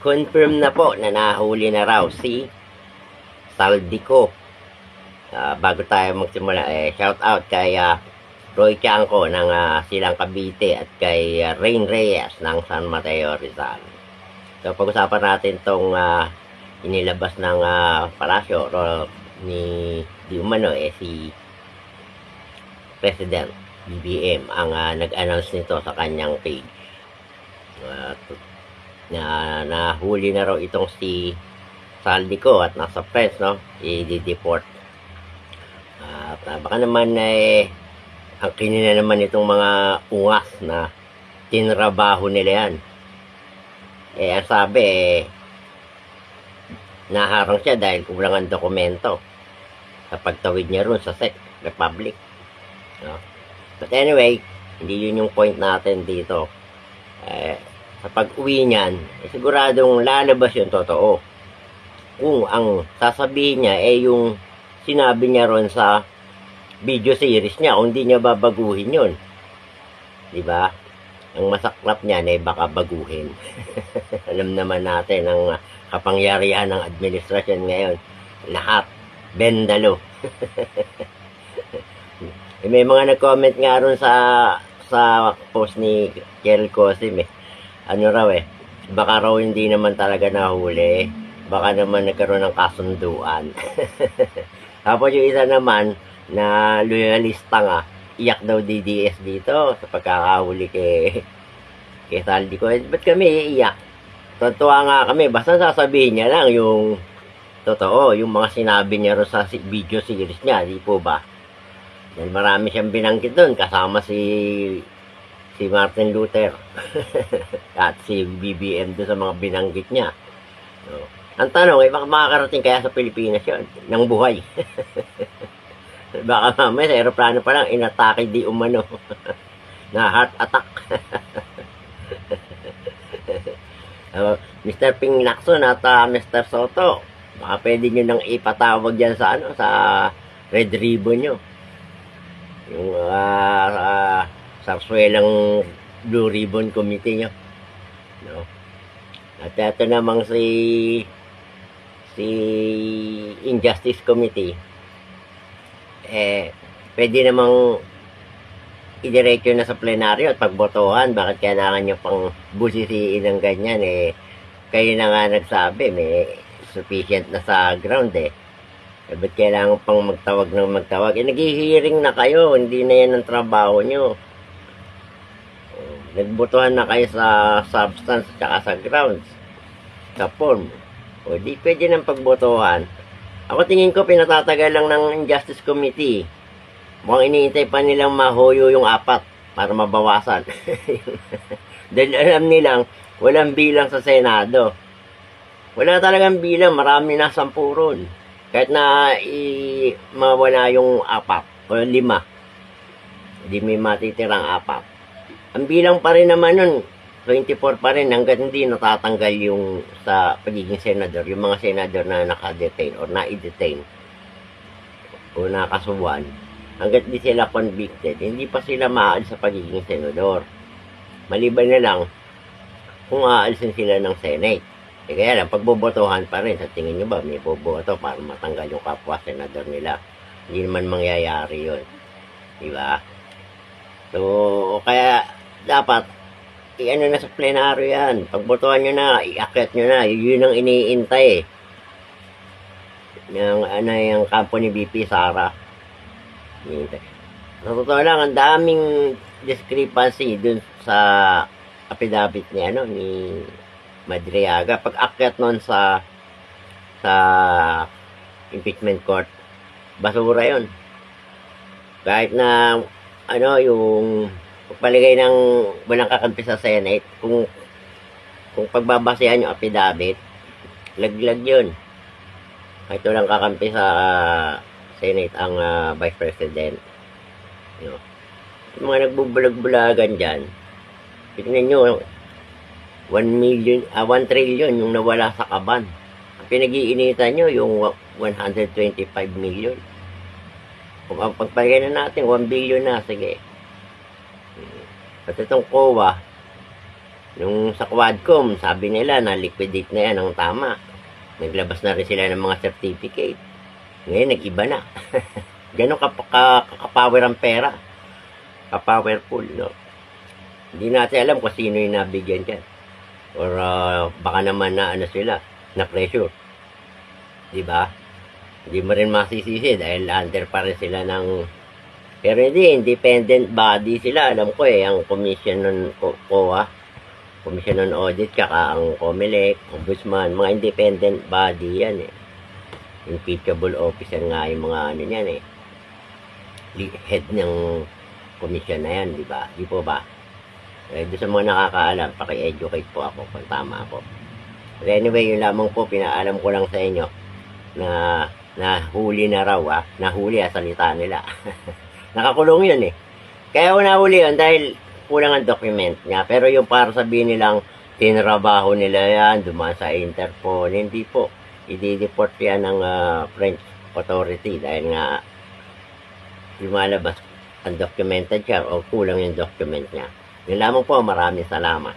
Confirm na po na nahuli na raw si Saldico. Bago tayo magsimula, shout out kay Roy Chanco ng Silang Cavite at kay Rain Reyes ng San Mateo Rizal. So pag-usapan natin itong inilabas ng palasyo ni di umano si President BBM ang nag-announce nito sa kanyang page. Nahuli na raw itong si Saldico at nasa press, no? I-deport. At baka naman ang kinina naman itong mga ungas na tinrabaho nila yan. Ang sabi, naharang siya dahil kulang ang dokumento sa pagtawid niya ron sa SEC Republic. No? But anyway, hindi yun yung point natin dito. Sa pag-uwi niyan, siguradong lalabas yung totoo. Kung ang sasabihin niya yung sinabi niya ron sa video series niya, kung hindi niya babaguhin yun. Diba? Ang masaklap niya baka baguhin. Alam naman natin ang kapangyarihan ng administrasyon ngayon. Lahat. Bendalo. May mga nag-comment nga ron sa post ni Kel Cosim ano raw baka raw hindi naman talaga nahuli, baka naman nagkaroon ng kasunduan. Tapos yung isa naman na loyalista nga, iyak daw DDS dito sa pagkakahuli kay Saldico. Ba't kami iiyak? Totoo nga kami, basta sasabihin niya lang yung totoo, yung mga sinabi niya rin sa video series niya, di po ba? Dahil marami siyang binanggit doon, kasama si Martin Luther at si BBM doon sa mga binanggit niya. No. Ang tanong baka makakarating kaya sa Pilipinas yun ng buhay. Baka mamaya sa aeroplano pa lang inatake di umano na heart attack. Mr. Ping Lacson at Mr. Soto, baka pwede nyo nang ipatawag yan sa sa Red Ribbon nyo, yung Sarsuelang Blue Ribbon Committee nyo, no? At ito namang si Injustice Committee, pwede namang idiretso na sa plenaryo at pagbotohan. Bakit kailangan nyo pang busisiin ng ganyan? Kayo na nga nagsabi, may sufficient na sa ground ba't kailangan pang magtawag ng magtawag? Nag-hearing na kayo, hindi na yan ang trabaho nyo. Nagbotohan na kayo sa substance at sa grounds, sa form. O di pwede ng pagbotohan. Ako tingin ko pinatatagal lang ng Injustice Committee. Mukhang iniintay pa nilang mahuyo yung 4 para mabawasan. Dahil alam nilang walang bilang sa Senado. Wala talagang bilang, marami na 10 ron. Kahit na mawala yung 4 o 5, hindi may matitirang 4. Ang bilang pa rin naman nun, 24 pa rin hanggat hindi natatanggal yung sa pagiging senador, yung mga senador na naka-detain or na-detain o nakasuwan. Hanggat di sila convicted, hindi pa sila maalis sa pagiging senador. Maliban na lang kung aalisin sila ng Senate. Kaya lang, pagbobotohan pa rin. Sa tingin nyo ba, may boboto para matanggal yung kapwa senador nila? Hindi naman mangyayari yun. Diba? So, kaya dapat i-ano na sa plenaryo yan. Pagbotohan nyo na, i-akyat nyo na. Yun ang iniintay yung kampo ni BP Sara. Sa totoo lang, ang daming discrepancy dun sa affidavit ni Madriaga. Pag akyat nun sa impeachment court, basura yun. Kahit na yung pagpaligay ng walang kakampi sa Senate, kung pagbabasehan yung affidavit, laglag yun. Kahit walang kakampi sa Senate ang Vice President. Yung mga nagbubulag-bulagan dyan, tignan nyo, 1 trillion yung nawala sa kaban. Ang pinag-iinitan nyo, yung 125 million. Kung ang pagpagay na natin, 1 billion na, sige. At itong COA, Nung sa Quadcom, sabi nila na liquidate na yan ng tama. Naglabas na rin sila ng mga certificate. Ngayon, nag-iba na. Ganon ka-power ang pera. Ka-powerful, no? Hindi natin alam kung sino yung nabigyan dyan. Or baka naman na ano sila, na pressure. Diba? Hindi mo rin masisisi dahil under pa rin sila ng... Pero hindi, independent body sila. Alam ko ang commission ng COA, commission on audit, kaka ang COMELEC, ombudsman, mga independent body yan Impeachable officer nga yung mga ano yan head ng commission na yan, di ba? Di po ba? Doon sa mga nakakaalam, paki-educate po ako kung tama ako. But anyway, yun lamang po, pinaalam ko lang sa inyo na nahuli na raw, nahuli salita nila. Nakakulong yun Kaya ko nahuli yun dahil kulang ang document niya. Pero yung para sabihin nilang tinrabaho nila yan, dumaan sa Interpol, hindi po. I-deport yan ng French authority dahil nga lumalabas undocumented siya o kulang yung document niya. Yun lamang po, maraming salamat.